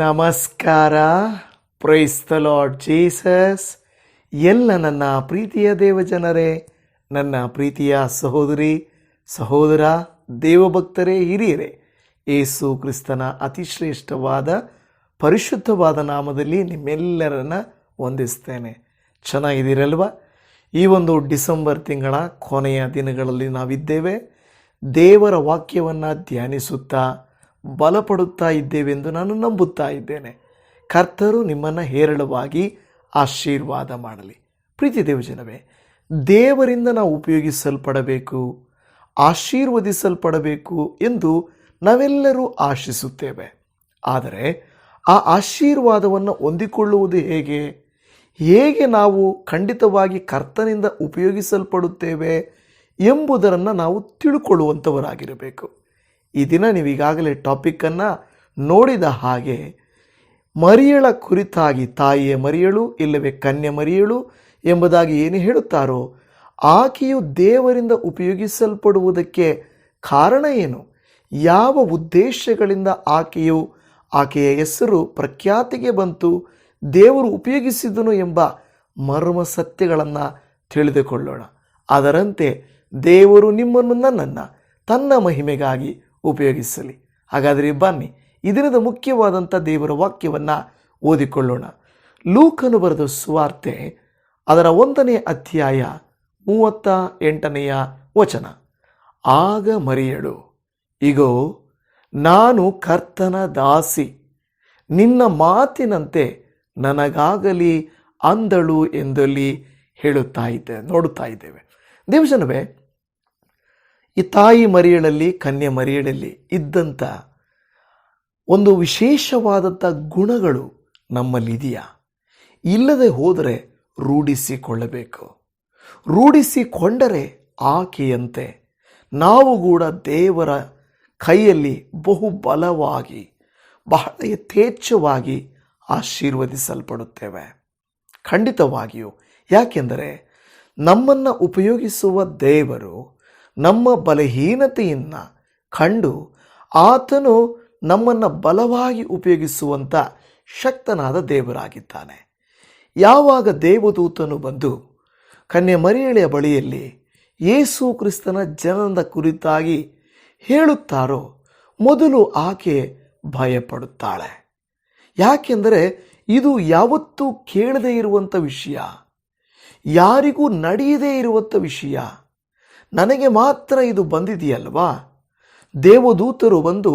ನಮಸ್ಕಾರ. Praise the lord Jesus. ಎಲ್ಲ ನನ್ನ ಪ್ರೀತಿಯ ದೇವಜನರೇ, ನನ್ನ ಪ್ರೀತಿಯ ಸಹೋದರಿ ಸಹೋದರ, ದೇವಭಕ್ತರೇ, ಹಿರಿಯರೇ, ಯೇಸು ಕ್ರಿಸ್ತನ ಅತಿಶ್ರೇಷ್ಠವಾದ ಪರಿಶುದ್ಧವಾದ ನಾಮದಲ್ಲಿ ನಿಮ್ಮೆಲ್ಲರನ್ನ ವಂದಿಸ್ತೇನೆ. ಚೆನ್ನಾಗಿದ್ದೀರಲ್ವ? ಈ ಒಂದು ಡಿಸೆಂಬರ್ ತಿಂಗಳ ಕೊನೆಯ ದಿನಗಳಲ್ಲಿ ನಾವಿದ್ದೇವೆ. ದೇವರ ವಾಕ್ಯವನ್ನು ಧ್ಯಾನಿಸುತ್ತಾ ಬಲಪಡುತ್ತಾ ಇದ್ದೇವೆಂದು ನಾನು ನಂಬುತ್ತಾ ಇದ್ದೇನೆ. ಕರ್ತರು ನಿಮ್ಮನ್ನು ಹೇರಳವಾಗಿ ಆಶೀರ್ವಾದ ಮಾಡಲಿ. ಪ್ರೀತಿ ದೇವಜನವೇ, ದೇವರಿಂದ ನಾವು ಉಪಯೋಗಿಸಲ್ಪಡಬೇಕು, ಆಶೀರ್ವದಿಸಲ್ಪಡಬೇಕು ಎಂದು ನಾವೆಲ್ಲರೂ ಆಶಿಸುತ್ತೇವೆ. ಆದರೆ ಆ ಆಶೀರ್ವಾದವನ್ನು ಹೊಂದಿಕೊಳ್ಳುವುದು ಹೇಗೆ ನಾವು ಖಂಡಿತವಾಗಿ ಕರ್ತನಿಂದ ಉಪಯೋಗಿಸಲ್ಪಡುತ್ತೇವೆ ಎಂಬುದನ್ನು ನಾವು ತಿಳ್ಕೊಳ್ಳುವಂಥವರಾಗಿರಬೇಕು. ಈ ದಿನ ನೀವು ಈಗಾಗಲೇ ಟಾಪಿಕ್ಕನ್ನು ನೋಡಿದ ಹಾಗೆ, ಮರಿಯಳ ಕುರಿತಾಗಿ, ತಾಯಿಯ ಮರಿಯಳು ಇಲ್ಲವೇ ಕನ್ಯೆ ಮರಿಯಳು ಎಂಬುದಾಗಿ ಏನು ಹೇಳುತ್ತಾರೋ, ಆಕೆಯು ದೇವರಿಂದ ಉಪಯೋಗಿಸಲ್ಪಡುವುದಕ್ಕೆ ಕಾರಣ ಏನು, ಯಾವ ಉದ್ದೇಶಗಳಿಂದ ಆಕೆಯ ಹೆಸರು ಪ್ರಖ್ಯಾತಿಗೆ ಬಂತು, ದೇವರು ಉಪಯೋಗಿಸಿದನು ಎಂಬ ಮರ್ಮ ಸತ್ಯಗಳನ್ನು ತಿಳಿದುಕೊಳ್ಳೋಣ. ಅದರಂತೆ ದೇವರು ನಿಮ್ಮನ್ನು ನನ್ನನ್ನು ತನ್ನ ಮಹಿಮೆಗಾಗಿ ಉಪಯೋಗಿಸಲಿ. ಹಾಗಾದರೆ ಬನ್ನಿ, ಈ ದಿನದ ಮುಖ್ಯವಾದಂಥ ದೇವರ ವಾಕ್ಯವನ್ನು ಓದಿಕೊಳ್ಳೋಣ. ಲೂಕನು ಬರೆದ ಸುವಾರ್ತೆ ಅದರ 1ನೇ ಅಧ್ಯಾಯ 38ನೆಯ ವಚನ. ಆಗ ಮರಿಯಳು, ಇಗೋ ನಾನು ಕರ್ತನ ದಾಸಿ, ನಿನ್ನ ಮಾತಿನಂತೆ ನನಗಾಗಲಿ ಅಂದಳು ಎಂದಲ್ಲಿ ನೋಡುತ್ತಾ ಇದ್ದೇವೆ. ದೇವಜನವೇ, ಈ ತಾಯಿ ಮರಿಯಳಲ್ಲಿ, ಕನ್ಯೆ ಮರಿಯಳಲ್ಲಿ ಇದ್ದಂಥ ಒಂದು ವಿಶೇಷವಾದಂಥ ಗುಣಗಳು ನಮ್ಮಲ್ಲಿದೆಯಾ? ಇಲ್ಲದೆ ಹೋದರೆ ರೂಢಿಸಿಕೊಳ್ಳಬೇಕು. ರೂಢಿಸಿಕೊಂಡರೆ ಆಕೆಯಂತೆ ನಾವು ಕೂಡ ದೇವರ ಕೈಯಲ್ಲಿ ಬಹು ಬಲವಾಗಿ, ಬಹಳ ಯಥೇಚ್ಛವಾಗಿ ಆಶೀರ್ವದಿಸಲ್ಪಡುತ್ತೇವೆ. ಖಂಡಿತವಾಗಿಯೂ. ಯಾಕೆಂದರೆ ನಮ್ಮನ್ನು ಉಪಯೋಗಿಸುವ ದೇವರು ನಮ್ಮ ಬಲಹೀನತೆಯನ್ನು ಕಂಡು ಆತನು ನಮ್ಮನ್ನು ಬಲವಾಗಿ ಉಪಯೋಗಿಸುವಂಥ ಶಕ್ತನಾದ ದೇವರಾಗಿದ್ದಾನೆ. ಯಾವಾಗ ದೇವದೂತನು ಬಂದು ಕನ್ಯೆ ಮರಿಯಳೆಯ ಬಳಿಯಲ್ಲಿ ಯೇಸು ಕ್ರಿಸ್ತನ ಜನನದ ಕುರಿತಾಗಿ ಹೇಳುತ್ತಾರೋ, ಮೊದಲು ಆಕೆ ಭಯಪಡುತ್ತಾಳೆ. ಯಾಕೆಂದರೆ ಇದು ಯಾವತ್ತೂ ಕೇಳದೇ ಇರುವಂಥ ವಿಷಯ, ಯಾರಿಗೂ ನಡೆಯದೇ ಇರುವಂಥ ವಿಷಯ. ನನಗೆ ಮಾತ್ರ ಇದು ಬಂದಿದೆಯಲ್ವಾ? ದೇವದೂತರು ಬಂದು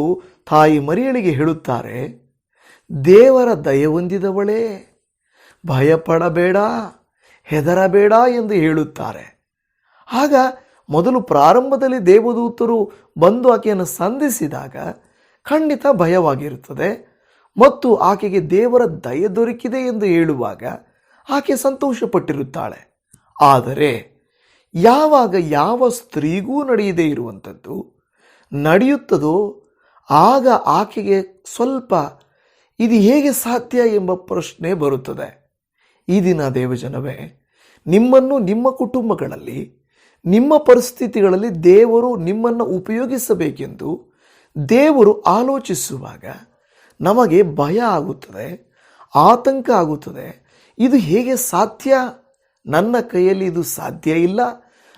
ತಾಯಿ ಮರಿಯಳಿಗೆ ಹೇಳುತ್ತಾರೆ, ದೇವರ ದಯೆ ಹೊಂದಿದವಳೇ, ಭಯಪಡಬೇಡ, ಹೆದರಬೇಡ ಎಂದು ಹೇಳುತ್ತಾರೆ. ಆಗ ಮೊದಲು ಪ್ರಾರಂಭದಲ್ಲಿ ದೇವದೂತರು ಬಂದು ಆಕೆಯನ್ನು ಸಂಧಿಸಿದಾಗ ಖಂಡಿತ ಭಯವಾಗಿರುತ್ತದೆ. ಮತ್ತು ಆಕೆಗೆ ದೇವರ ದಯೆ ದೊರಕಿದೆ ಎಂದು ಹೇಳುವಾಗ ಆಕೆ ಸಂತೋಷಪಟ್ಟಿರುತ್ತಾಳೆ. ಆದರೆ ಯಾವಾಗ ಯಾವ ಸ್ತ್ರೀಗೂ ನಡೆಯದೇ ಇರುವಂಥದ್ದು ನಡೆಯುತ್ತದೋ, ಆಗ ಆಕೆಗೆ ಸ್ವಲ್ಪ ಇದು ಹೇಗೆ ಸಾಧ್ಯ ಎಂಬ ಪ್ರಶ್ನೆ ಬರುತ್ತದೆ. ಈ ದಿನ ದೇವಜನವೇ, ನಿಮ್ಮನ್ನು ನಿಮ್ಮ ಕುಟುಂಬಗಳಲ್ಲಿ, ನಿಮ್ಮ ಪರಿಸ್ಥಿತಿಗಳಲ್ಲಿ ದೇವರು ನಿಮ್ಮನ್ನು ಉಪಯೋಗಿಸಬೇಕೆಂದು ದೇವರು ಆಲೋಚಿಸುವಾಗ ನಮಗೆ ಭಯ ಆಗುತ್ತದೆ, ಆತಂಕ ಆಗುತ್ತದೆ. ಇದು ಹೇಗೆ ಸಾಧ್ಯ? ನನ್ನ ಕೈಯಲ್ಲಿ ಇದು ಸಾಧ್ಯ ಇಲ್ಲ.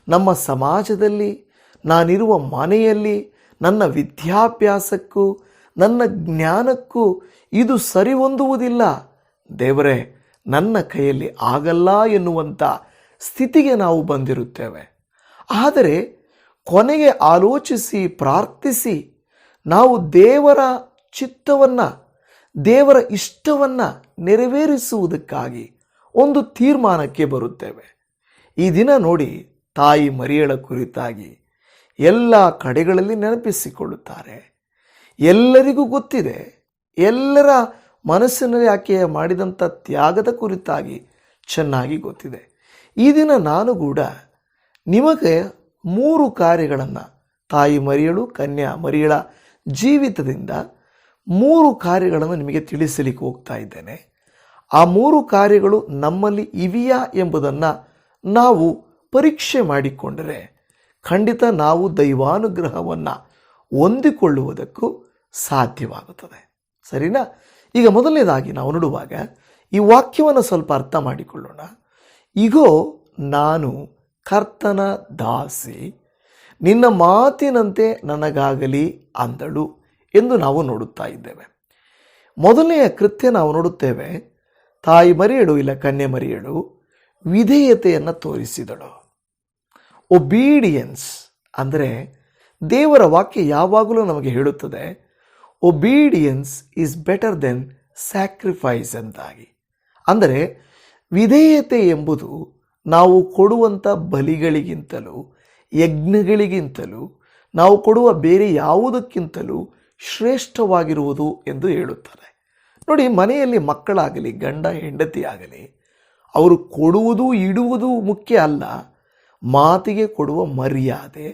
ನಮ್ಮ ಸಮಾಜದಲ್ಲಿ, ನಾನಿರುವ ಮನೆಯಲ್ಲಿ, ನನ್ನ ವಿದ್ಯಾಭ್ಯಾಸಕ್ಕೂ ನನ್ನ ಜ್ಞಾನಕ್ಕೂ ಇದು ಸರಿ ಹೊಂದುವುದಿಲ್ಲ. ದೇವರೇ, ನನ್ನ ಕೈಯಲ್ಲಿ ಆಗಲ್ಲ ಎನ್ನುವಂಥ ಸ್ಥಿತಿಗೆ ನಾವು ಬಂದಿರುತ್ತೇವೆ. ಆದರೆ ಕೊನೆಗೆ ಆಲೋಚಿಸಿ ಪ್ರಾರ್ಥಿಸಿ ನಾವು ದೇವರ ಚಿತ್ತವನ್ನು, ದೇವರ ಇಷ್ಟವನ್ನು ನೆರವೇರಿಸುವುದಕ್ಕಾಗಿ ಒಂದು ತೀರ್ಮಾನಕ್ಕೆ ಬರುತ್ತೇವೆ. ಈ ದಿನ ನೋಡಿ, ತಾಯಿ ಮರಿಯಳ ಕುರಿತಾಗಿ ಎಲ್ಲ ಕಡೆಗಳಲ್ಲಿ ನೆನಪಿಸಿಕೊಳ್ಳುತ್ತಾರೆ. ಎಲ್ಲರಿಗೂ ಗೊತ್ತಿದೆ, ಎಲ್ಲರ ಮನಸ್ಸಿನಲ್ಲಿ ಆಕೆಯ ಮಾಡಿದಂಥ ತ್ಯಾಗದ ಕುರಿತಾಗಿ ಚೆನ್ನಾಗಿ ಗೊತ್ತಿದೆ. ಈ ದಿನ ನಾನು ಕೂಡ ನಿಮಗೆ 3 ಕಾರ್ಯಗಳನ್ನು, ತಾಯಿ ಮರಿಯಳು, ಕನ್ಯಾ ಮರಿಯಳ ಜೀವಿತದಿಂದ 3 ಕಾರ್ಯಗಳನ್ನು ನಿಮಗೆ ತಿಳಿಸಲಿಕ್ಕೆ ಹೋಗ್ತಾ ಇದ್ದೇನೆ. ಆ 3 ಕಾರ್ಯಗಳು ನಮ್ಮಲ್ಲಿ ಇವೆಯಾ ಎಂಬುದನ್ನು ನಾವು ಪರೀಕ್ಷೆ ಮಾಡಿಕೊಂಡರೆ ಖಂಡಿತ ನಾವು ದೈವಾನುಗ್ರಹವನ್ನು ಹೊಂದಿಕೊಳ್ಳುವುದಕ್ಕೂ ಸಾಧ್ಯವಾಗುತ್ತದೆ. ಸರಿನಾ? ಈಗ ಮೊದಲನೇದಾಗಿ ನಾವು ನೋಡುವಾಗ ಈ ವಾಕ್ಯವನ್ನು ಸ್ವಲ್ಪ ಅರ್ಥ ಮಾಡಿಕೊಳ್ಳೋಣ. ಇಗೋ ನಾನು ಕರ್ತನ ದಾಸಿ, ನಿನ್ನ ಮಾತಿನಂತೆ ನನಗಾಗಲಿ ಅಂದಳು ಎಂದು ನಾವು ನೋಡುತ್ತಾ ಇದ್ದೇವೆ. ಮೊದಲನೆಯ ಕೃತ್ಯ ನಾವು ನೋಡುತ್ತೇವೆ, ತಾಯಿ ಮರಿಯಳು ಇಲ್ಲ ಕನ್ಯೆ ಮರಿಯಳು ವಿಧೇಯತೆಯನ್ನು ತೋರಿಸಿದಳು. ಒಬೀಡಿಯನ್ಸ್ ಅಂದರೆ ದೇವರ ವಾಕ್ಯ ಯಾವಾಗಲೂ ನಮಗೆ ಹೇಳುತ್ತದೆ, obedience is better than sacrifice ಎಂದಾಗಿ. ಅಂದರೆ ವಿಧೇಯತೆ ಎಂಬುದು ನಾವು ಕೊಡುವಂಥ ಬಲಿಗಳಿಗಿಂತಲೂ ಯಜ್ಞಗಳಿಗಿಂತಲೂ ನಾವು ಕೊಡುವ ಬೇರೆ ಯಾವುದಕ್ಕಿಂತಲೂ ಶ್ರೇಷ್ಠವಾಗಿರುವುದು ಎಂದು ಹೇಳುತ್ತಾರೆ. ನೋಡಿ, ಮನೆಯಲ್ಲಿ ಮಕ್ಕಳಾಗಲಿ ಗಂಡ ಹೆಂಡತಿ ಆಗಲಿ ಅವರು ಕೊಡುವುದು ಇಡುವುದು ಮುಖ್ಯ ಅಲ್ಲ, ಮಾತಿಗೆ ಕೊಡುವ ಮರ್ಯಾದೆ,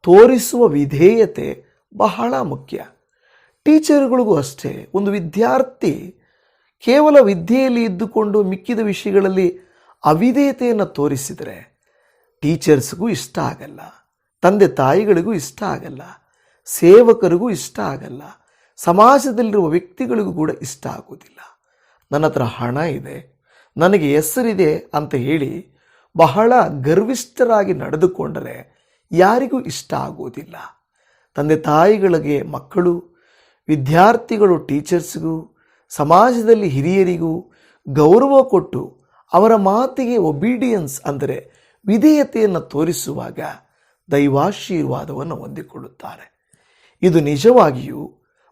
ತೋರಿಸುವ ವಿಧೇಯತೆ ಬಹಳ ಮುಖ್ಯ. ಟೀಚರ್ಗಳಿಗೂ ಅಷ್ಟೇ. ಒಂದು ವಿದ್ಯಾರ್ಥಿ ಕೇವಲ ವಿದ್ಯೆಯಲ್ಲಿ ಇದ್ದುಕೊಂಡು ಮಿಕ್ಕಿದ ವಿಷಯಗಳಲ್ಲಿ ಅವಿಧೇಯತೆಯನ್ನು ತೋರಿಸಿದರೆ ಟೀಚರ್ಸ್ಗೂ ಇಷ್ಟ ಆಗಲ್ಲ, ತಂದೆ ತಾಯಿಗಳಿಗೂ ಇಷ್ಟ ಆಗಲ್ಲ, ಸೇವಕರಿಗೂ ಇಷ್ಟ ಆಗಲ್ಲ, ಸಮಾಜದಲ್ಲಿರುವ ವ್ಯಕ್ತಿಗಳಿಗೂ ಕೂಡ ಇಷ್ಟ ಆಗುವುದಿಲ್ಲ. ನನ್ನ ಹತ್ರ ಹಣ ಇದೆ, ನನಗೆ ಹೆಸರಿದೆ ಅಂತ ಹೇಳಿ ಬಹಳ ಗರ್ವಿಷ್ಠರಾಗಿ ನಡೆದುಕೊಂಡರೆ ಯಾರಿಗೂ ಇಷ್ಟ ಆಗುವುದಿಲ್ಲ. ತಂದೆ ತಾಯಿಗಳಿಗೆ ಮಕ್ಕಳು, ವಿದ್ಯಾರ್ಥಿಗಳು ಟೀಚರ್ಸ್ಗೂ, ಸಮಾಜದಲ್ಲಿ ಹಿರಿಯರಿಗೂ ಗೌರವ ಕೊಟ್ಟು ಅವರ ಮಾತಿಗೆ ಒಬೀಡಿಯನ್ಸ್ ಅಂದರೆ ವಿಧೇಯತೆಯನ್ನು ತೋರಿಸುವಾಗ ದೈವಾಶೀರ್ವಾದವನ್ನು ಹೊಂದಿಕೊಳ್ಳುತ್ತಾರೆ. ಇದು ನಿಜವಾಗಿಯೂ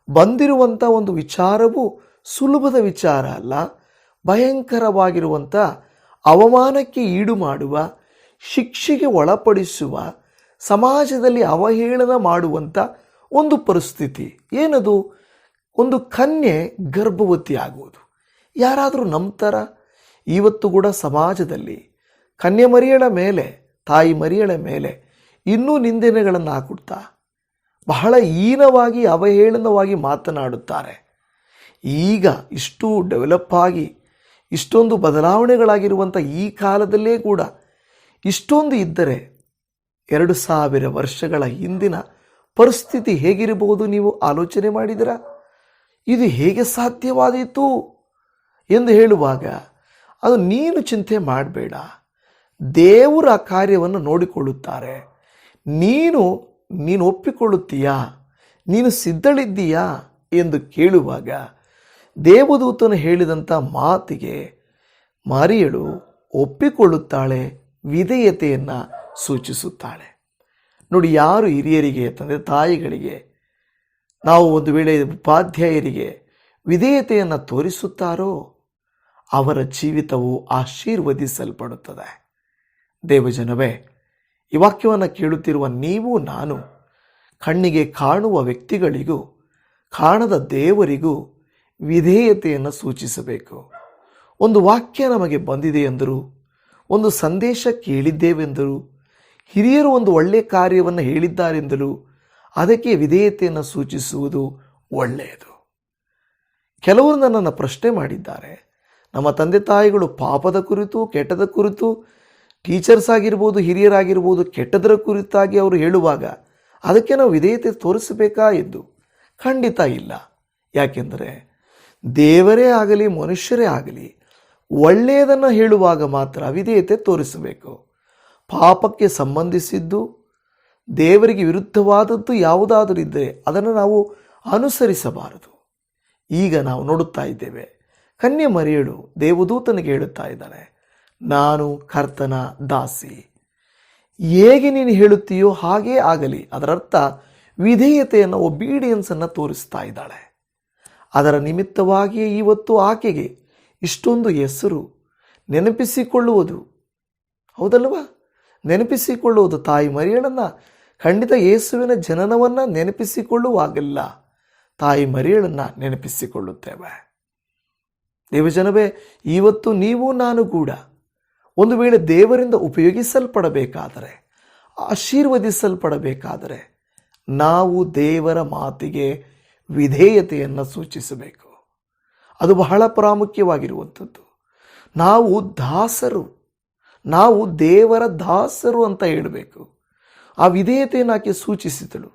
ಬಂದಿರುವಂಥ ಒಂದು ವಿಚಾರವು ಸುಲಭದ ವಿಚಾರ ಅಲ್ಲ, ಭಯಂಕರವಾಗಿರುವಂಥ ಅವಮಾನಕ್ಕೆ ಈಡು ಮಾಡುವ, ಶಿಕ್ಷೆಗೆ ಒಳಪಡಿಸುವ, ಸಮಾಜದಲ್ಲಿ ಅವಹೇಳನ ಮಾಡುವಂಥ ಒಂದು ಪರಿಸ್ಥಿತಿ. ಏನದು? ಒಂದು ಕನ್ಯೆ ಗರ್ಭವತಿ ಆಗುವುದು. ಯಾರಾದರೂ ನಂಬ್ತಾರ? ಇವತ್ತು ಕೂಡ ಸಮಾಜದಲ್ಲಿ ಕನ್ಯೆ ಮರಿಯಳ ಮೇಲೆ, ತಾಯಿ ಮರಿಯಳ ಮೇಲೆ ಇನ್ನೂ ನಿಂದನೆಗಳನ್ನು ಹಾಕುತ್ತಾ ಬಹಳ ಹೀನವಾಗಿ ಅವಹೇಳನವಾಗಿ ಮಾತನಾಡುತ್ತಾರೆ. ಈಗ ಇಷ್ಟು ಡೆವಲಪ್ ಆಗಿ ಇಷ್ಟೊಂದು ಬದಲಾವಣೆಗಳಾಗಿರುವಂಥ ಈ ಕಾಲದಲ್ಲೇ ಕೂಡ ಇಷ್ಟೊಂದು ಇದ್ದರೆ 2000 ವರ್ಷಗಳ ಹಿಂದಿನ ಪರಿಸ್ಥಿತಿ ಹೇಗಿರಬಹುದು ನೀವು ಆಲೋಚನೆ ಮಾಡಿದಿರಾ? ಇದು ಹೇಗೆ ಸಾಧ್ಯವಾದೀತು ಎಂದು ಹೇಳುವಾಗ ಅದು ನೀನು ಚಿಂತೆ ಮಾಡಬೇಡ, ದೇವರು ಆ ಕಾರ್ಯವನ್ನು ನೋಡಿಕೊಳ್ಳುತ್ತಾರೆ. ನೀನು ಒಪ್ಪಿಕೊಳ್ಳುತ್ತೀಯಾ, ನೀನು ಸಿದ್ಧಳಿದ್ದೀಯಾ ಎಂದು ಕೇಳುವಾಗ ದೇವದೂತನು ಹೇಳಿದಂಥ ಮಾತಿಗೆ ಮರಿಯಳು ಒಪ್ಪಿಕೊಳ್ಳುತ್ತಾಳೆ, ವಿಧೇಯತೆಯನ್ನು ಸೂಚಿಸುತ್ತಾಳೆ. ನೋಡಿ, ಯಾರು ಹಿರಿಯರಿಗೆ, ತಂದೆ ತಾಯಿಗಳಿಗೆ, ನಾವು ಒಂದು ವೇಳೆ ಉಪಾಧ್ಯಾಯರಿಗೆ ವಿಧೇಯತೆಯನ್ನು ತೋರಿಸುತ್ತಾರೋ ಅವರ ಜೀವಿತವು ಆಶೀರ್ವದಿಸಲ್ಪಡುತ್ತದೆ. ದೇವಜನವೇ, ಈ ವಾಕ್ಯವನ್ನು ಕೇಳುತ್ತಿರುವ ನೀವು ನಾನು ಕಣ್ಣಿಗೆ ಕಾಣುವ ವ್ಯಕ್ತಿಗಳಿಗೂ ಕಾಣದ ದೇವರಿಗೂ ವಿಧೇಯತೆಯನ್ನು ಸೂಚಿಸಬೇಕು. ಒಂದು ವಾಕ್ಯ ನಮಗೆ ಬಂದಿದೆ ಎಂದರು, ಒಂದು ಸಂದೇಶ ಕೇಳಿದ್ದೇವೆಂದರು, ಹಿರಿಯರು ಒಂದು ಒಳ್ಳೆಯ ಕಾರ್ಯವನ್ನು ಹೇಳಿದ್ದಾರೆಂದಲೂ ಅದಕ್ಕೆ ವಿಧೇಯತೆಯನ್ನು ಸೂಚಿಸುವುದು ಒಳ್ಳೆಯದು. ಕೆಲವರು ನನ್ನನ್ನು ಪ್ರಶ್ನೆ ಮಾಡಿದ್ದಾರೆ, ನಮ್ಮ ತಂದೆ ತಾಯಿಗಳು ಪಾಪದ ಕುರಿತು, ಕೆಟ್ಟದ ಕುರಿತು, ಟೀಚರ್ಸ್ ಆಗಿರ್ಬೋದು, ಹಿರಿಯರಾಗಿರ್ಬೋದು, ಕೆಟ್ಟದರ ಕುರಿತಾಗಿ ಅವರು ಹೇಳುವಾಗ ಅದಕ್ಕೆ ನಾವು ವಿಧೇಯತೆ ತೋರಿಸಬೇಕಾ ಎಂದು. ಖಂಡಿತ ಇಲ್ಲ. ಯಾಕೆಂದರೆ ದೇವರೇ ಆಗಲಿ ಮನುಷ್ಯರೇ ಆಗಲಿ ಒಳ್ಳೆಯದನ್ನು ಹೇಳುವಾಗ ಮಾತ್ರ ವಿಧೇಯತೆ ತೋರಿಸಬೇಕು. ಪಾಪಕ್ಕೆ ಸಂಬಂಧಿಸಿದ್ದು, ದೇವರಿಗೆ ವಿರುದ್ಧವಾದದ್ದು ಯಾವುದಾದರೂ ಇದ್ದರೆ ಅದನ್ನು ನಾವು ಅನುಸರಿಸಬಾರದು. ಈಗ ನಾವು ನೋಡುತ್ತಾ ಇದ್ದೇವೆ, ಕನ್ಯೆ ಮರಿಯಳು ದೇವದೂತನಿಗೆ ಹೇಳುತ್ತಾ ಇದ್ದಾಳೆ, ನಾನು ಕರ್ತನ ದಾಸಿ, ಹೇಗೆ ನೀನು ಹೇಳುತ್ತೀಯೋ ಹಾಗೇ ಆಗಲಿ. ಅದರರ್ಥ ವಿಧೇಯತೆಯನ್ನು, ಒಬೀಡಿಯನ್ಸನ್ನು ತೋರಿಸ್ತಾ ಇದ್ದಾಳೆ. ಅದರ ನಿಮಿತ್ತವಾಗಿಯೇ ಇವತ್ತು ಆಕೆಗೆ ಇಷ್ಟೊಂದು ಹೆಸರು ನೆನಪಿಸಿಕೊಳ್ಳುವುದು, ಹೌದಲ್ವಾ? ನೆನಪಿಸಿಕೊಳ್ಳುವುದು. ತಾಯಿ ಮರಿಯಳನ್ನು ಖಂಡಿತ ಯೇಸುವಿನ ಜನನವನ್ನು ನೆನಪಿಸಿಕೊಳ್ಳುವಾಗೆಲ್ಲ ತಾಯಿ ಮರಿಯಳನ್ನು ನೆನಪಿಸಿಕೊಳ್ಳುತ್ತೇವೆ. ದೇವಜನವೇ, ಇವತ್ತು ನೀವು ನಾನು ಕೂಡ ಒಂದು ವೇಳೆ ದೇವರಿಂದ ಉಪಯೋಗಿಸಲ್ಪಡಬೇಕಾದರೆ, ಆಶೀರ್ವದಿಸಲ್ಪಡಬೇಕಾದರೆ ನಾವು ದೇವರ ಮಾತಿಗೆ ವಿಧೇಯತೆಯನ್ನು ಸೂಚಿಸಬೇಕು. ಅದು ಬಹಳ ಪ್ರಾಮುಖ್ಯವಾಗಿರುವಂಥದ್ದು. ನಾವು ದಾಸರು, ನಾವು ದೇವರ ದಾಸರು ಅಂತ ಹೇಳಬೇಕು. ಆ ವಿಧೇಯತೆಯನ್ನು ಆಕೆ ಸೂಚಿಸಿದಳು.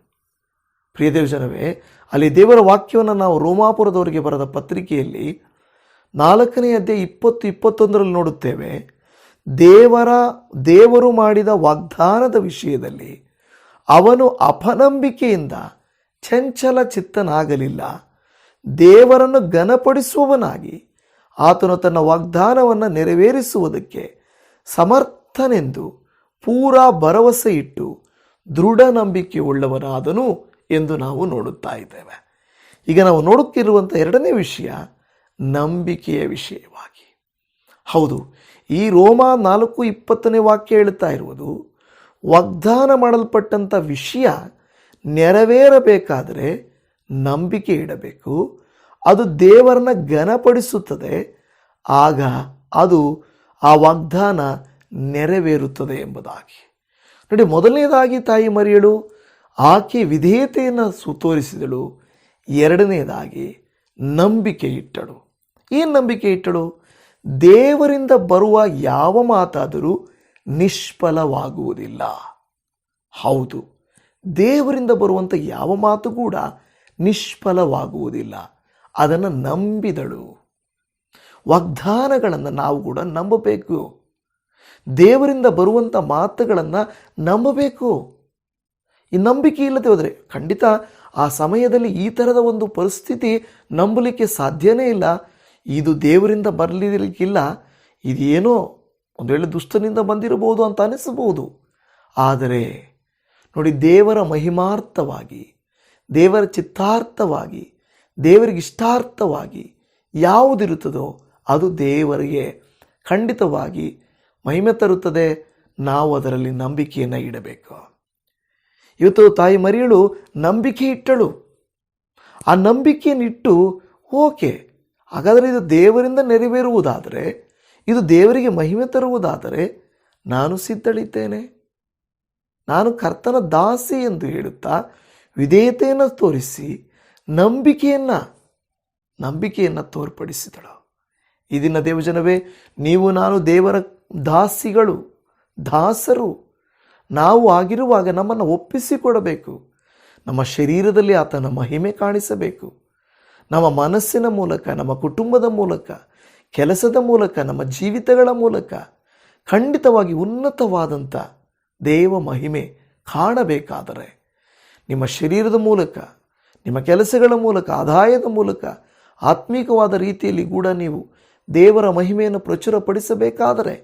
ಪ್ರಿಯ ದೇವಜನವೇ, ಅಲ್ಲಿ ದೇವರ ವಾಕ್ಯವನ್ನು ನಾವು ರೋಮಾಪುರದವರಿಗೆ ಬರೆದ ಪತ್ರಿಕೆಯಲ್ಲಿ 4ನೇ ಅಧ್ಯಾಯ 20-21 ನೋಡುತ್ತೇವೆ. ದೇವರು ಮಾಡಿದ ವಾಗ್ದಾನದ ವಿಷಯದಲ್ಲಿ ಅವನು ಅಪನಂಬಿಕೆಯಿಂದ ಚಂಚಲ ಚಿತ್ತನಾಗಲಿಲ್ಲ. ದೇವರನ್ನು ಘನಪಡಿಸುವವನಾಗಿ ಆತನು ತನ್ನ ವಾಗ್ದಾನವನ್ನು ನೆರವೇರಿಸುವುದಕ್ಕೆ ಸಮರ್ಥನೆಂದು ಪೂರಾ ಭರವಸೆ ಇಟ್ಟು ದೃಢ ನಂಬಿಕೆ ಉಳ್ಳವನಾದನು ಎಂದು ನಾವು ನೋಡುತ್ತಾ ಇದ್ದೇವೆ. ಈಗ ನಾವು ನೋಡುತ್ತಿರುವಂಥ 2ನೇ ವಿಷಯ ನಂಬಿಕೆಯ ವಿಷಯವಾಗಿ. ಹೌದು, ಈ ರೋಮ 4:20 ವಾಕ್ಯ ಹೇಳುತ್ತಾ ಇರುವುದು, ವಾಗ್ದಾನ ಮಾಡಲ್ಪಟ್ಟಂಥ ವಿಷಯ ನೆರವೇರಬೇಕಾದರೆ ನಂಬಿಕೆ ಇಡಬೇಕು. ಅದು ದೇವರನ್ನ ಘನಪಡಿಸುತ್ತದೆ. ಆಗ ಅದು ಆ ವಾಗ್ದಾನ ನೆರವೇರುತ್ತದೆ ಎಂಬುದಾಗಿ. ನೋಡಿ, ಮೊದಲನೇದಾಗಿ ತಾಯಿ ಮರಿಯಳು ಆಕೆ ವಿಧೇಯತೆಯನ್ನು ತೋರಿಸಿದಳು. 2ನೇದಾಗಿ ನಂಬಿಕೆ ಇಟ್ಟಳು. ಏನು ನಂಬಿಕೆ ಇಟ್ಟಳು? ದೇವರಿಂದ ಬರುವ ಯಾವ ಮಾತಾದರೂ ನಿಷ್ಫಲವಾಗುವುದಿಲ್ಲ. ಹೌದು, ದೇವರಿಂದ ಬರುವಂಥ ಯಾವ ಮಾತು ಕೂಡ ನಿಷ್ಫಲವಾಗುವುದಿಲ್ಲ. ಅದನ್ನು ನಂಬಿದಳು. ವಾಗ್ದಾನಗಳನ್ನು ನಾವು ಕೂಡ ನಂಬಬೇಕು. ದೇವರಿಂದ ಬರುವಂಥ ಮಾತುಗಳನ್ನು ನಂಬಬೇಕು. ಈ ನಂಬಿಕೆ ಇಲ್ಲದೆ ಹೋದರೆ ಖಂಡಿತ ಆ ಸಮಯದಲ್ಲಿ ಈ ಥರದ ಒಂದು ಪರಿಸ್ಥಿತಿ ನಂಬಲಿಕ್ಕೆ ಸಾಧ್ಯನೇ ಇಲ್ಲ. ಇದು ದೇವರಿಂದ ಬರಲಿಕ್ಕಿಲ್ಲ, ಇದೇನೋ ಒಂದು ವೇಳೆ ದುಷ್ಟನಿಂದ ಬಂದಿರಬಹುದು ಅಂತ ಅನಿಸಬಹುದು. ಆದರೆ ನೋಡಿ, ದೇವರ ಮಹಿಮಾರ್ಥವಾಗಿ, ದೇವರ ಚಿತ್ತಾರ್ಥವಾಗಿ, ದೇವರಿಗೆ ಇಷ್ಟಾರ್ಥವಾಗಿ ಯಾವುದಿರುತ್ತದೋ ಅದು ದೇವರಿಗೆ ಖಂಡಿತವಾಗಿ ಮಹಿಮೆ ತರುತ್ತದೆ. ನಾವು ಅದರಲ್ಲಿ ನಂಬಿಕೆಯನ್ನು ಇಡಬೇಕು. ಇವತ್ತು ತಾಯಿ ಮರಿಯಳು ನಂಬಿಕೆ ಇಟ್ಟಳು. ಆ ನಂಬಿಕೆಯನ್ನಿಟ್ಟು ಓಕೆ, ಹಾಗಾದರೆ ಇದು ದೇವರಿಂದ ನೆರವೇರುವುದಾದರೆ, ಇದು ದೇವರಿಗೆ ಮಹಿಮೆ ತರುವುದಾದರೆ ನಾನು ಸಿದ್ಧಳಿದ್ದೇನೆ, ನಾನು ಕರ್ತನ ದಾಸಿ ಎಂದು ಹೇಳುತ್ತಾ ವಿಧೇಯತೆಯನ್ನು ತೋರಿಸಿ ನಂಬಿಕೆಯನ್ನು ತೋರ್ಪಡಿಸಿದಳು. ಈ ದಿನ ದೇವಜನವೇ, ನೀವು ನಾನು ದೇವರ ದಾಸರು. ನಾವು ಆಗಿರುವಾಗ ನಮ್ಮನ್ನು ಒಪ್ಪಿಸಿಕೊಡಬೇಕು. ನಮ್ಮ ಶರೀರದಲ್ಲಿ ಆತನ ಮಹಿಮೆ ಕಾಣಿಸಬೇಕು. ನಮ್ಮ ಮನಸ್ಸಿನ ಮೂಲಕ, ನಮ್ಮ ಕುಟುಂಬದ ಮೂಲಕ, ಕೆಲಸದ ಮೂಲಕ, ನಮ್ಮ ಜೀವಿತಗಳ ಮೂಲಕ ಖಂಡಿತವಾಗಿ ಉನ್ನತವಾದಂಥ ದೇವ ಮಹಿಮೆ ಕಾಣಬೇಕಾದರೆ ನಿಮ್ಮ ಶರೀರದ ಮೂಲಕ, ನಿಮ್ಮ ಕೆಲಸಗಳ ಮೂಲಕ, ಆದಾಯದ ಮೂಲಕ, ಆತ್ಮೀಕವಾದ ರೀತಿಯಲ್ಲಿ ಕೂಡ ನೀವು ದೇವರ ಮಹಿಮೆಯನ್ನು ಪ್ರಚುರಪಡಿಸಬೇಕಾದರೆ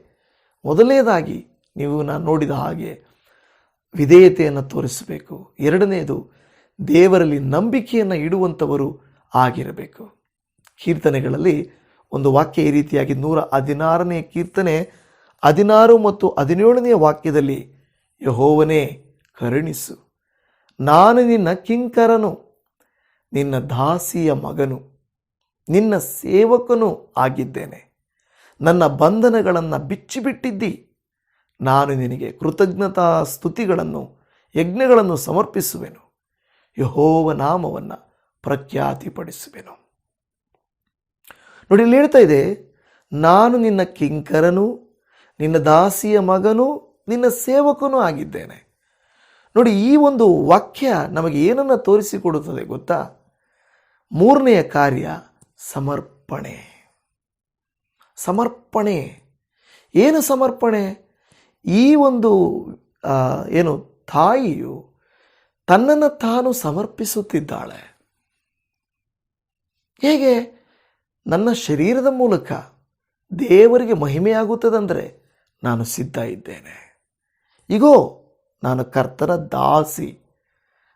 ಮೊದಲನೇದಾಗಿ ನೀವು ನಾನು ನೋಡಿದ ಹಾಗೆ ವಿಧೇಯತೆಯನ್ನು ತೋರಿಸಬೇಕು. 2ನೇದು ದೇವರಲ್ಲಿ ನಂಬಿಕೆಯನ್ನು ಇಡುವಂಥವರು ಆಗಿರಬೇಕು. ಕೀರ್ತನೆಗಳಲ್ಲಿ ಒಂದು ವಾಕ್ಯ ಈ ರೀತಿಯಾಗಿ 116ನೇ ಕೀರ್ತನೆ 16 ಮತ್ತು 17ನೇ ವಾಕ್ಯದಲ್ಲಿ, ಯೆಹೋವನೇ ಕರುಣಿಸು, ನಾನು ನಿನ್ನ ಕಿಂಕರನು, ನಿನ್ನ ದಾಸಿಯ ಮಗನು, ನಿನ್ನ ಸೇವಕನೂ ಆಗಿದ್ದೇನೆ. ನನ್ನ ಬಂಧನಗಳನ್ನು ಬಿಚ್ಚಿಬಿಟ್ಟಿದ್ದಿ. ನಾನು ನಿನಗೆ ಕೃತಜ್ಞತಾ ಸ್ತುತಿಗಳನ್ನು ಯಜ್ಞಗಳನ್ನು ಸಮರ್ಪಿಸುವೆನು. ಯೆಹೋವ ನಾಮವನ್ನು ಪ್ರಖ್ಯಾತಿಪಡಿಸುವೆನು. ನೋಡಿ, ಇಲ್ಲಿ ಹೇಳ್ತಾ ಇದೆ, ನಾನು ನಿನ್ನ ಕಿಂಕರನು, ನಿನ್ನ ದಾಸಿಯ ಮಗನು, ನಿನ್ನ ಸೇವಕನೂ ಆಗಿದ್ದೇನೆ. ನೋಡಿ, ಈ ಒಂದು ವಾಕ್ಯ ನಮಗೆ ಏನನ್ನು ತೋರಿಸಿಕೊಡುತ್ತದೆ ಗೊತ್ತಾ? 3ನೆಯ ಕಾರ್ಯ ಸಮರ್ಪಣೆ. ಏನು ಸಮರ್ಪಣೆ? ಈ ಒಂದು ತಾಯಿಯು ತನ್ನನ್ನು ತಾನು ಸಮರ್ಪಿಸುತ್ತಿದ್ದಾಳೆ. ಹೇಗೆ? ನನ್ನ ಶರೀರದ ಮೂಲಕ ದೇವರಿಗೆ ಮಹಿಮೆಯಾಗುತ್ತದಂದರೆ ನಾನು ಸಿದ್ಧ ಇದ್ದೇನೆ. ಈಗೋ ನಾನು ಕರ್ತನ ದಾಸಿ,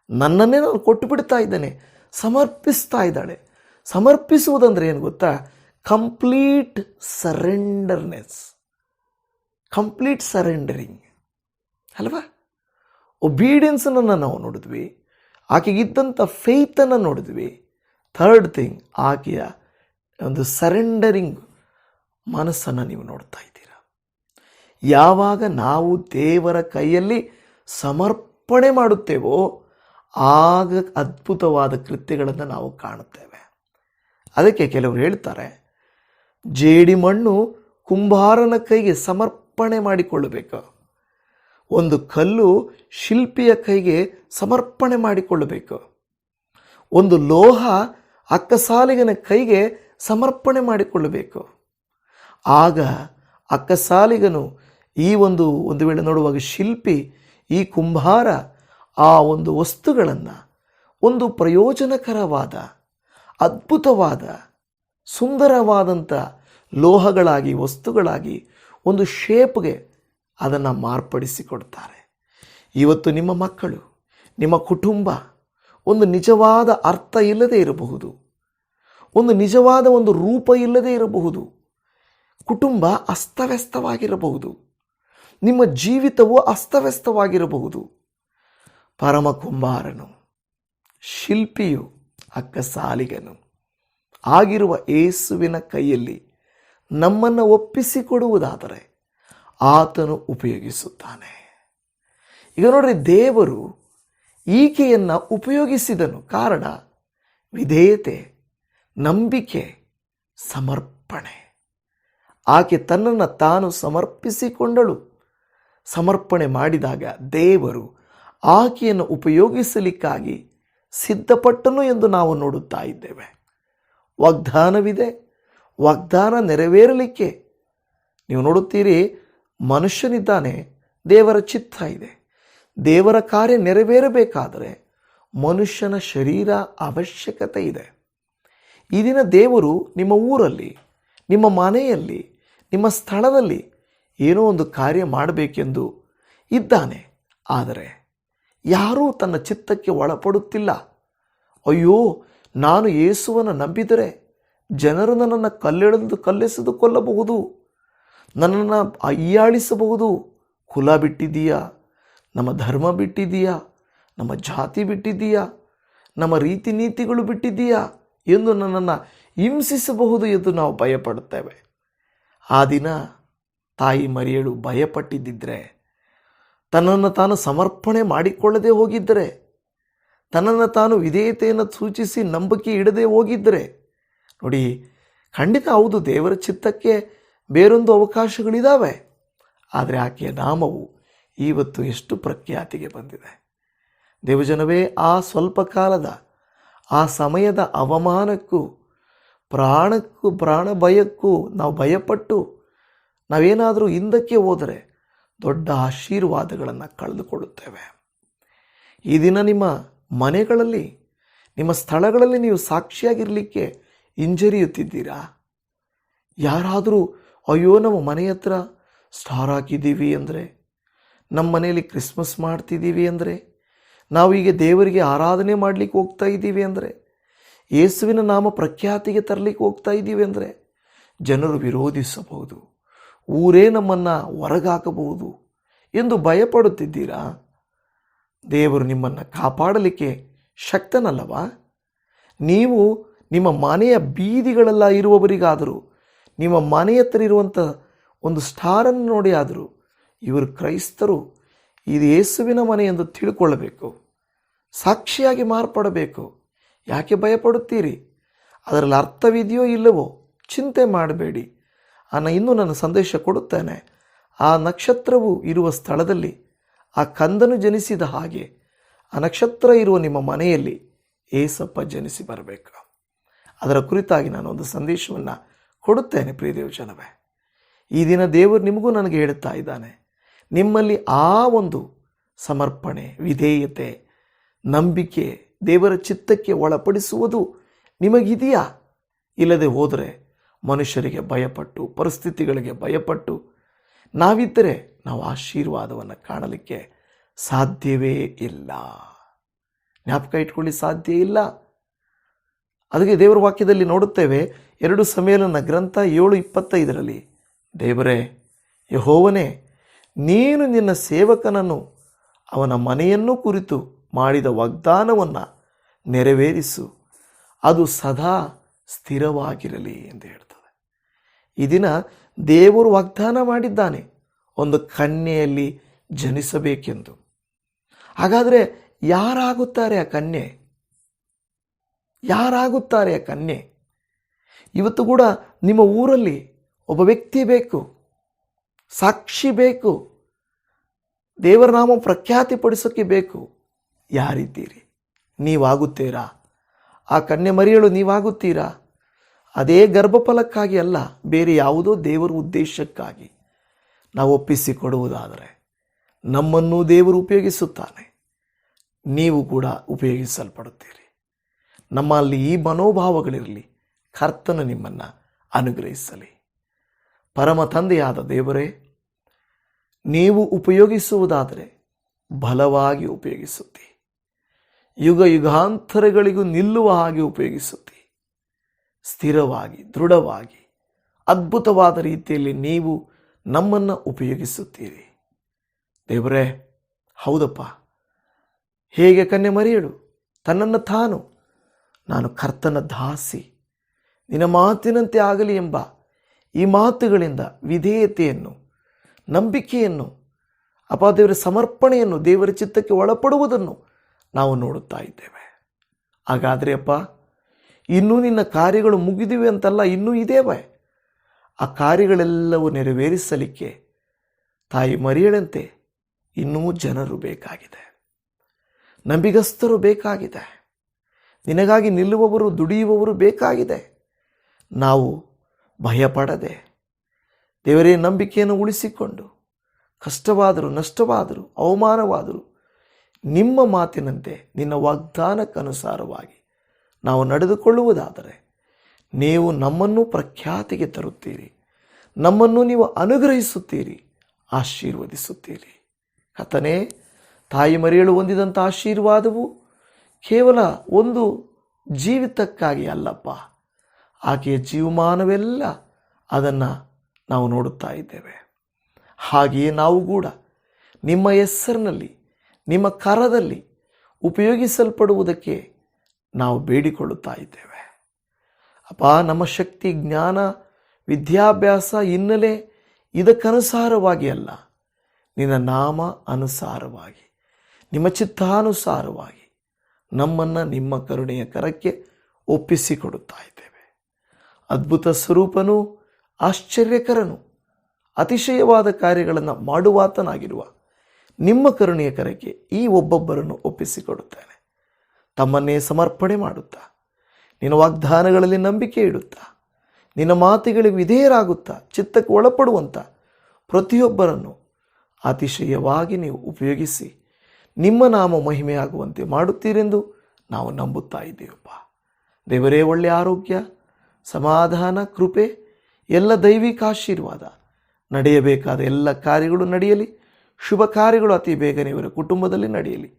ನನ್ನನ್ನೇ ನಾನು ಕೊಟ್ಟು ಬಿಡ್ತಾ ಇದ್ದೇನೆ. ಸಮರ್ಪಿಸ್ತಾ ಇದ್ದಾಳೆ. ಸಮರ್ಪಿಸುವುದಂದರೆ ಏನು ಗೊತ್ತಾ? ಕಂಪ್ಲೀಟ್ ಸರೆಂಡರಿಂಗ್ ಅಲ್ವಾ? ಒಬೀಡಿಯನ್ಸನ್ನು ನಾವು ನೋಡಿದ್ವಿ, ಆಕೆಗಿದ್ದಂಥ ಫೇತನ್ನು ನೋಡಿದ್ವಿ. 3rd ಥಿಂಗ್, ಆಕೆಯ ಒಂದು ಸರೆಂಡರಿಂಗ್ ಮನಸ್ಸನ್ನು ನೀವು ನೋಡ್ತಾ ಇದ್ದೀರಾ. ಯಾವಾಗ ನಾವು ದೇವರ ಕೈಯಲ್ಲಿ ಸಮರ್ಪಣೆ ಮಾಡುತ್ತೇವೋ ಆಗ ಅದ್ಭುತವಾದ ಕೃತ್ಯಗಳನ್ನು ನಾವು ಕಾಣುತ್ತೇವೆ. ಅದಕ್ಕೆ ಕೆಲವರು ಹೇಳ್ತಾರೆ, ಜೇಡಿಮಣ್ಣು ಕುಂಬಾರನ ಕೈಗೆ ಸಮರ್ಪಣೆ ಮಾಡಿಕೊಳ್ಳಬೇಕು, ಒಂದು ಕಲ್ಲು ಶಿಲ್ಪಿಯ ಕೈಗೆ ಸಮರ್ಪಣೆ ಮಾಡಿಕೊಳ್ಳಬೇಕು. ಒಂದು ಲೋಹ ಅಕ್ಕಸಾಲಿಗನ ಕೈಗೆ ಸಮರ್ಪಣೆ ಮಾಡಿಕೊಳ್ಳಬೇಕು. ಆಗ ಅಕ್ಕಸಾಲಿಗನು ಈ ಒಂದು ವೇಳೆ ನೋಡುವಾಗ ಶಿಲ್ಪಿ, ಈ ಕುಂಬಾರ ಆ ಒಂದು ವಸ್ತುಗಳನ್ನು ಒಂದು ಪ್ರಯೋಜನಕರವಾದ, ಅದ್ಭುತವಾದ, ಸುಂದರವಾದಂಥ ಲೋಹಗಳಾಗಿ, ವಸ್ತುಗಳಾಗಿ ಒಂದು ಶೇಪ್ಗೆ ಅದನ್ನು ಮಾರ್ಪಡಿಸಿಕೊಡ್ತಾರೆ. ಇವತ್ತು ನಿಮ್ಮ ಮಕ್ಕಳು, ನಿಮ್ಮ ಕುಟುಂಬ ಒಂದು ನಿಜವಾದ ಅರ್ಥ ಇಲ್ಲದೆ ಇರಬಹುದು, ಒಂದು ನಿಜವಾದ ಒಂದು ರೂಪ ಇಲ್ಲದೆ ಇರಬಹುದು, ಕುಟುಂಬ ಅಸ್ತವ್ಯಸ್ತವಾಗಿರಬಹುದು, ನಿಮ್ಮ ಜೀವಿತವು ಅಸ್ತವ್ಯಸ್ತವಾಗಿರಬಹುದು. ಪರಮ ಕುಂಬಾರನು, ಶಿಲ್ಪಿಯು, ಅಕ್ಕಸಾಲಿಗನು ಆಗಿರುವ ಯೇಸುವಿನ ಕೈಯಲ್ಲಿ ನಮ್ಮನ್ನು ಒಪ್ಪಿಸಿಕೊಡುವುದಾದರೆ ಆತನು ಉಪಯೋಗಿಸುತ್ತಾನೆ. ಈಗ ನೋಡ್ರಿ, ದೇವರು ಈಕೆಯನ್ನು ಉಪಯೋಗಿಸಿದನು. ಕಾರಣ ವಿಧೇಯತೆ, ನಂಬಿಕೆ, ಸಮರ್ಪಣೆ. ಆಕೆ ತನ್ನನ್ನು ತಾನು ಸಮರ್ಪಿಸಿಕೊಂಡಳು. ಸಮರ್ಪಣೆ ಮಾಡಿದಾಗ ದೇವರು ಆಕೆಯನ್ನು ಉಪಯೋಗಿಸಲಿಕ್ಕಾಗಿ ಸಿದ್ಧಪಟ್ಟನು ಎಂದು ನಾವು ನೋಡುತ್ತಾ ಇದ್ದೇವೆ. ವಾಗ್ದಾನವಿದೆ, ವಾಗ್ದಾನ ನೆರವೇರಲಿಕ್ಕೆ ನೀವು ನೋಡುತ್ತೀರಿ, ಮನುಷ್ಯನಿದ್ದಾನೆ, ದೇವರ ಚಿತ್ತ ಇದೆ. ದೇವರ ಕಾರ್ಯ ನೆರವೇರಬೇಕಾದರೆ ಮನುಷ್ಯನ ಶರೀರ ಅವಶ್ಯಕತೆ ಇದೆ. ಈ ದಿನ ದೇವರು ನಿಮ್ಮ ಊರಲ್ಲಿ, ನಿಮ್ಮ ಮನೆಯಲ್ಲಿ, ನಿಮ್ಮ ಸ್ಥಳದಲ್ಲಿ ಏನೋ ಒಂದು ಕಾರ್ಯ ಮಾಡಬೇಕೆಂದು ಇದ್ದಾನೆ. ಆದರೆ ಯಾರೂ ತನ್ನ ಚಿತ್ತಕ್ಕೆ ಒಳಪಡುತ್ತಿಲ್ಲ. ಅಯ್ಯೋ, ನಾನು ಯೇಸುವನ್ನು ನಂಬಿದರೆ ಜನರು ನನ್ನನ್ನು ಕಲ್ಲೆಸೆದು ಕೊಲ್ಲಬಹುದು, ನನ್ನನ್ನು ಅಯ್ಯಾಳಿಸಬಹುದು. ಕುಲ ಬಿಟ್ಟಿದ್ದೀಯಾ, ನಮ್ಮ ಧರ್ಮ ಬಿಟ್ಟಿದ್ದೀಯಾ, ನಮ್ಮ ಜಾತಿ ಬಿಟ್ಟಿದ್ದೀಯಾ, ನಮ್ಮ ರೀತಿ ನೀತಿಗಳು ಬಿಟ್ಟಿದ್ದೀಯಾ ಎಂದು ನನ್ನನ್ನು ಹಿಂಸಿಸಬಹುದು ಎಂದು ನಾವು ಭಯಪಡುತ್ತೇವೆ. ಆ ದಿನ ತಾಯಿ ಮರಿಯಳು ಭಯಪಟ್ಟಿದ್ದರೆ, ತನ್ನನ್ನು ತಾನು ಸಮರ್ಪಣೆ ಮಾಡಿಕೊಳ್ಳದೆ ಹೋಗಿದ್ದರೆ, ತನ್ನನ್ನು ತಾನು ವಿಧೇಯತೆಯನ್ನು ಸೂಚಿಸಿ ನಂಬಿಕೆ ಇಡದೆ ಹೋಗಿದ್ದರೆ, ನೋಡಿ, ಖಂಡಿತ ಹೌದು, ದೇವರ ಚಿತ್ತಕ್ಕೆ ಬೇರೊಂದು ಅವಕಾಶಗಳಿದ್ದಾವೆ. ಆದರೆ ಆಕೆಯ ನಾಮವು ಇವತ್ತು ಎಷ್ಟು ಪ್ರಖ್ಯಾತಿಗೆ ಬಂದಿದೆ. ದೇವಜನವೇ, ಆ ಸ್ವಲ್ಪ ಕಾಲದ, ಆ ಸಮಯದ ಅವಮಾನಕ್ಕೂ, ಪ್ರಾಣ ಭಯಕ್ಕೂ ನಾವು ಭಯಪಟ್ಟು ನಾವೇನಾದರೂ ಹಿಂದಕ್ಕೆ ಹೋದರೆ ದೊಡ್ಡ ಆಶೀರ್ವಾದಗಳನ್ನು ಕಳೆದುಕೊಳ್ಳುತ್ತೇವೆ. ಈ ದಿನ ನಿಮ್ಮ ಮನೆಗಳಲ್ಲಿ, ನಿಮ್ಮ ಸ್ಥಳಗಳಲ್ಲಿ ನೀವು ಸಾಕ್ಷಿಯಾಗಿರಲಿಕ್ಕೆ ಹಿಂಜರಿಯುತ್ತಿದ್ದೀರಾ? ಯಾರಾದರೂ ಅಯ್ಯೋ, ನಮ್ಮ ಮನೆ ಹತ್ರ ಸ್ಟಾರ್ ಹಾಕಿದ್ದೀವಿ ಅಂದರೆ, ನಮ್ಮ ಮನೆಯಲ್ಲಿ ಕ್ರಿಸ್ಮಸ್ ಮಾಡ್ತಿದ್ದೀವಿ ಅಂದರೆ, ನಾವೀಗ ದೇವರಿಗೆ ಆರಾಧನೆ ಮಾಡಲಿಕ್ಕೆ ಹೋಗ್ತಾ ಇದ್ದೀವಿ ಅಂದರೆ, ಯೇಸುವಿನ ನಾಮ ಪ್ರಖ್ಯಾತಿಗೆ ತರಲಿಕ್ಕೆ ಹೋಗ್ತಾ ಇದ್ದೀವಿ ಅಂದರೆ ಜನರು ವಿರೋಧಿಸಬಹುದು, ಊರೇ ನಮ್ಮನ್ನು ಹೊರಗಾಕಬಹುದು ಎಂದು ಭಯಪಡುತ್ತಿದ್ದೀರಾ? ದೇವರು ನಿಮ್ಮನ್ನು ಕಾಪಾಡಲಿಕ್ಕೆ ಶಕ್ತನಲ್ಲವಾ? ನೀವು ನಿಮ್ಮ ಮನೆಯ ಬೀದಿಗಳೆಲ್ಲ ಇರುವವರಿಗಾದರೂ, ನಿಮ್ಮ ಮನೆ ಹತ್ರ ಇರುವಂಥ ಒಂದು ಸ್ಟಾರನ್ನು ನೋಡಿ ಆದರೂ, ಇವರು ಕ್ರೈಸ್ತರು, ಇದು ಯೇಸುವಿನ ಮನೆ ಎಂದು ತಿಳ್ಕೊಳ್ಳಬೇಕು, ಸಾಕ್ಷಿಯಾಗಿ ಮಾರ್ಪಡಬೇಕು. ಯಾಕೆ ಭಯಪಡುತ್ತೀರಿ? ಅದರಲ್ಲಿ ಅರ್ಥವಿದೆಯೋ ಇಲ್ಲವೋ ಚಿಂತೆ ಮಾಡಬೇಡಿ. ಇನ್ನೂ ನನ್ನ ಸಂದೇಶ ಕೊಡುತ್ತೇನೆ. ಆ ನಕ್ಷತ್ರವು ಇರುವ ಸ್ಥಳದಲ್ಲಿ ಆ ಕಂದನು ಜನಿಸಿದ ಹಾಗೆ ಆ ನಕ್ಷತ್ರ ಇರುವ ನಿಮ್ಮ ಮನೆಯಲ್ಲಿ ಏಸಪ್ಪ ಜನಿಸಿ ಬರಬೇಕು. ಅದರ ಕುರಿತಾಗಿ ನಾನು ಒಂದು ಸಂದೇಶವನ್ನು ಕೊಡುತ್ತೇನೆ. ಪ್ರಿಯ ದೇವಜನವೇ, ಈ ದಿನ ದೇವರು ನಿಮಗೂ ನನಗೆ ಹೇಳುತ್ತಾ ಇದ್ದಾನೆ, ನಿಮ್ಮಲ್ಲಿ ಆ ಒಂದು ಸಮರ್ಪಣೆ, ವಿಧೇಯತೆ, ನಂಬಿಕೆ, ದೇವರ ಚಿತ್ತಕ್ಕೆ ಒಳಪಡಿಸುವುದು ನಿಮಗಿದೆಯಾ? ಇಲ್ಲದೆ ಹೋದರೆ ಮನುಷ್ಯರಿಗೆ ಭಯಪಟ್ಟು, ಪರಿಸ್ಥಿತಿಗಳಿಗೆ ಭಯಪಟ್ಟು ನಾವಿದ್ದರೆ ನಾವು ಆಶೀರ್ವಾದವನ್ನು ಕಾಣಲಿಕ್ಕೆ ಸಾಧ್ಯವೇ ಇಲ್ಲ. ಜ್ಞಾಪಕ ಇಟ್ಕೊಳ್ಳಿ, ಸಾಧ್ಯ ಇಲ್ಲ. ಅದಕ್ಕೆ ದೇವರ ವಾಕ್ಯದಲ್ಲಿ ನೋಡುತ್ತೇವೆ, 2 ಸಮುವೇಲನ ಗ್ರಂಥ 7:25 ದೇವರೇ, ಯೆಹೋವನೇ, ನೀನು ನಿನ್ನ ಸೇವಕನನ್ನು ಅವನ ಮನೆಯನ್ನು ಕುರಿತು ಮಾಡಿದ ವಾಗ್ದಾನವನ್ನು ನೆರವೇರಿಸು, ಅದು ಸದಾ ಸ್ಥಿರವಾಗಿರಲಿ ಎಂದು ಹೇಳ್ತದೆ. ಈ ದಿನ ದೇವರು ವಾಗ್ದಾನ ಮಾಡಿದ್ದಾನೆ ಒಂದು ಕನ್ಯೆಯಲ್ಲಿ ಜನಿಸಬೇಕೆಂದು. ಹಾಗಾದರೆ ಯಾರಾಗುತ್ತಾರೆ ಆ ಕನ್ಯೆ? ಯಾರಾಗುತ್ತಾರೆ ಆ ಕನ್ಯೆ? ಇವತ್ತು ಕೂಡ ನಿಮ್ಮ ಊರಲ್ಲಿ ಒಬ್ಬ ವ್ಯಕ್ತಿ ಬೇಕು, ಸಾಕ್ಷಿ ಬೇಕು, ದೇವರ ನಾಮ ಪ್ರಖ್ಯಾತಿ ಪಡಿಸೋಕ್ಕೆ ಬೇಕು. ಯಾರಿದ್ದೀರಿ? ನೀವಾಗುತ್ತೀರಾ? ಆ ಕನ್ಯೆ ಮರಿಯಳು ನೀವಾಗುತ್ತೀರಾ? ಅದೇ ಗರ್ಭಫಲಕ್ಕಾಗಿ ಅಲ್ಲ, ಬೇರೆ ಯಾವುದೋ ದೇವರ ಉದ್ದೇಶಕ್ಕಾಗಿ ನಾವು ಒಪ್ಪಿಸಿಕೊಡುವುದಾದರೆ ನಮ್ಮನ್ನು ದೇವರು ಉಪಯೋಗಿಸುತ್ತಾನೆ. ನೀವು ಕೂಡ ಉಪಯೋಗಿಸಲ್ಪಡುತ್ತೀರಿ. ನಮ್ಮಲ್ಲಿ ಈ ಮನೋಭಾವಗಳಿರಲಿ. ಕರ್ತನು ನಿಮ್ಮನ್ನು ಅನುಗ್ರಹಿಸಲಿ. ಪರಮ ತಂದೆಯಾದ ದೇವರೇ, ನೀವು ಉಪಯೋಗಿಸುವುದಾದರೆ ಬಲವಾಗಿ ಉಪಯೋಗಿಸುತ್ತಿ, ಯುಗ ಯುಗಾಂತರಗಳಿಗೂ ನಿಲ್ಲುವ ಹಾಗೆ ಉಪಯೋಗಿಸುತ್ತಿ, ಸ್ಥಿರವಾಗಿ ದೃಢವಾಗಿ ಅದ್ಭುತವಾದ ರೀತಿಯಲ್ಲಿ ನೀವು ನಮ್ಮನ್ನು ಉಪಯೋಗಿಸುತ್ತೀರಿ. ದೇವರೇ, ಹೌದಪ್ಪ, ಹೇಗೆ ಕನ್ಯೆ ಮರಿಯಳು ತನ್ನನ್ನು ತಾನು ನಾನು ಕರ್ತನ ದಾಸಿ, ನಿನ್ನ ಮಾತಿನಂತೆ ಆಗಲಿ ಎಂಬ ಈ ಮಾತುಗಳಿಂದ ವಿಧೇಯತೆಯನ್ನು, ನಂಬಿಕೆಯನ್ನು, ದೇವರ ಸಮರ್ಪಣೆಯನ್ನು, ದೇವರ ಚಿತ್ತಕ್ಕೆ ಒಳಪಡುವುದನ್ನು ನಾವು ನೋಡುತ್ತಾ ಇದ್ದೇವೆ. ಹಾಗಾದರೆ ಅಪ್ಪ, ಇನ್ನೂ ನಿನ್ನ ಕಾರ್ಯಗಳು ಮುಗಿದಿವೆ ಅಂತಲ್ಲ, ಇನ್ನೂ ಇದೇವೆ. ಆ ಕಾರ್ಯಗಳೆಲ್ಲವೂ ನೆರವೇರಿಸಲಿಕ್ಕೆ ತಾಯಿ ಮರಿಯಳಂತೆ ಇನ್ನೂ ಜನರು ಬೇಕಾಗಿದೆ, ನಂಬಿಗಸ್ತರು ಬೇಕಾಗಿದೆ, ನಿನಗಾಗಿ ನಿಲ್ಲುವವರು ದುಡಿಯುವವರು ಬೇಕಾಗಿದೆ. ನಾವು ಭಯಪಡದೆ ದೇವರೇ ನಂಬಿಕೆಯನ್ನು ಉಳಿಸಿಕೊಂಡು ಕಷ್ಟವಾದರೂ ನಷ್ಟವಾದರೂ ಅವಮಾನವಾದರೂ ನಿಮ್ಮ ಮಾತಿನಂತೆ ನಿನ್ನ ವಾಗ್ದಾನಕ್ಕನುಸಾರವಾಗಿ ನಾವು ನಡೆದುಕೊಳ್ಳುವುದಾದರೆ ನೀವು ನಮ್ಮನ್ನು ಪ್ರಖ್ಯಾತಿಗೆ ತರುತ್ತೀರಿ, ನಮ್ಮನ್ನು ನೀವು ಅನುಗ್ರಹಿಸುತ್ತೀರಿ, ಆಶೀರ್ವದಿಸುತ್ತೀರಿ. ಕರ್ತನೇ, ತಾಯಿ ಮರಿಯಳು ಹೊಂದಿದಂಥ ಆಶೀರ್ವಾದವು ಕೇವಲ ಒಂದು ಜೀವಿತಕ್ಕಾಗಿ ಅಲ್ಲಪ್ಪ, ಆಕೆಯ ಜೀವಮಾನವೆಲ್ಲ ಅದನ್ನು ನಾವು ನೋಡುತ್ತಾ ಇದ್ದೇವೆ. ಹಾಗೆಯೇ ನಾವು ಕೂಡ ನಿಮ್ಮ ಹೆಸರಿನಲ್ಲಿ, ನಿಮ್ಮ ಕರದಲ್ಲಿ ಉಪಯೋಗಿಸಲ್ಪಡುವುದಕ್ಕೆ ನಾವು ಬೇಡಿಕೊಳ್ಳುತ್ತಾ ಇದ್ದೇವೆ. ಅಪ್ಪ, ನಮ್ಮ ಶಕ್ತಿ, ಜ್ಞಾನ, ವಿದ್ಯಾಭ್ಯಾಸ, ಹಿನ್ನೆಲೆ ಇದಕ್ಕನುಸಾರವಾಗಿ ಅಲ್ಲ, ನಿನ್ನ ನಾಮ ಅನುಸಾರವಾಗಿ, ನಿಮ್ಮ ಚಿತ್ತಾನುಸಾರವಾಗಿ ನಮ್ಮನ್ನು ನಿಮ್ಮ ಕರುಣೆಯ ಕರಕ್ಕೆ ಒಪ್ಪಿಸಿಕೊಡುತ್ತಾ ಇದ್ದೇವೆ. ಅದ್ಭುತ ಸ್ವರೂಪನೂ ಆಶ್ಚರ್ಯಕರನು ಅತಿಶಯವಾದ ಕಾರ್ಯಗಳನ್ನು ಮಾಡುವಾತನಾಗಿರುವ ನಿಮ್ಮ ಕರುಣೆಯ ಕರಕ್ಕೆ ಈ ಒಬ್ಬೊಬ್ಬರನ್ನು ಒಪ್ಪಿಸಿಕೊಡುತ್ತೇನೆ. ತಮ್ಮನ್ನೇ ಸಮರ್ಪಣೆ ಮಾಡುತ್ತಾ, ನಿನ್ನ ವಾಗ್ದಾನಗಳಲ್ಲಿ ನಂಬಿಕೆ ಇಡುತ್ತಾ, ನಿನ್ನ ಮಾತುಗಳಿಗೆ ವಿಧೇಯರಾಗುತ್ತಾ, ಚಿತ್ತಕ್ಕೆ ಒಳಪಡುವಂಥ ಪ್ರತಿಯೊಬ್ಬರನ್ನು ಅತಿಶಯವಾಗಿ ನೀವು ಉಪಯೋಗಿಸಿ ನಿಮ್ಮ ನಾಮ ಮಹಿಮೆಯಾಗುವಂತೆ ಮಾಡುತ್ತೀರೆಂದು ನಾವು ನಂಬುತ್ತಾ ಇದ್ದೇವಪ್ಪ. ದೇವರೇ, ಒಳ್ಳೆಯ ಆರೋಗ್ಯ, ಸಮಾಧಾನ, ಕೃಪೆ, ಎಲ್ಲ ದೈವಿಕ ಆಶೀರ್ವಾದ, ನಡೆಯಬೇಕಾದ ಎಲ್ಲ ಕಾರ್ಯಗಳು ನಡೆಯಲಿ, ಶುಭ ಕಾರ್ಯಗಳು ಅತಿ ಬೇಗನೆ ಇವರ ಕುಟುಂಬದಲ್ಲಿ ನಡೆಯಲಿ.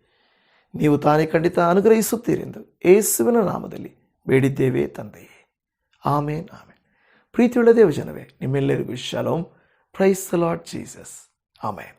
ನೀವು ತಾನೇ ಖಂಡಿತ ಅನುಗ್ರಹಿಸುತ್ತೀರೆಂದು ಯೇಸುವಿನ ನಾಮದಲ್ಲಿ ಬೇಡಿದ್ದೇವೆ ತಂದೆಯೇ, ಆಮೇನ್, ಆಮೇನ್. ಪ್ರೀತಿಯುಳ್ಳ ದೇವಜನವೇ, ನಿಮ್ಮೆಲ್ಲರಿಗೂ shalom. Praise the lord Jesus. Amen.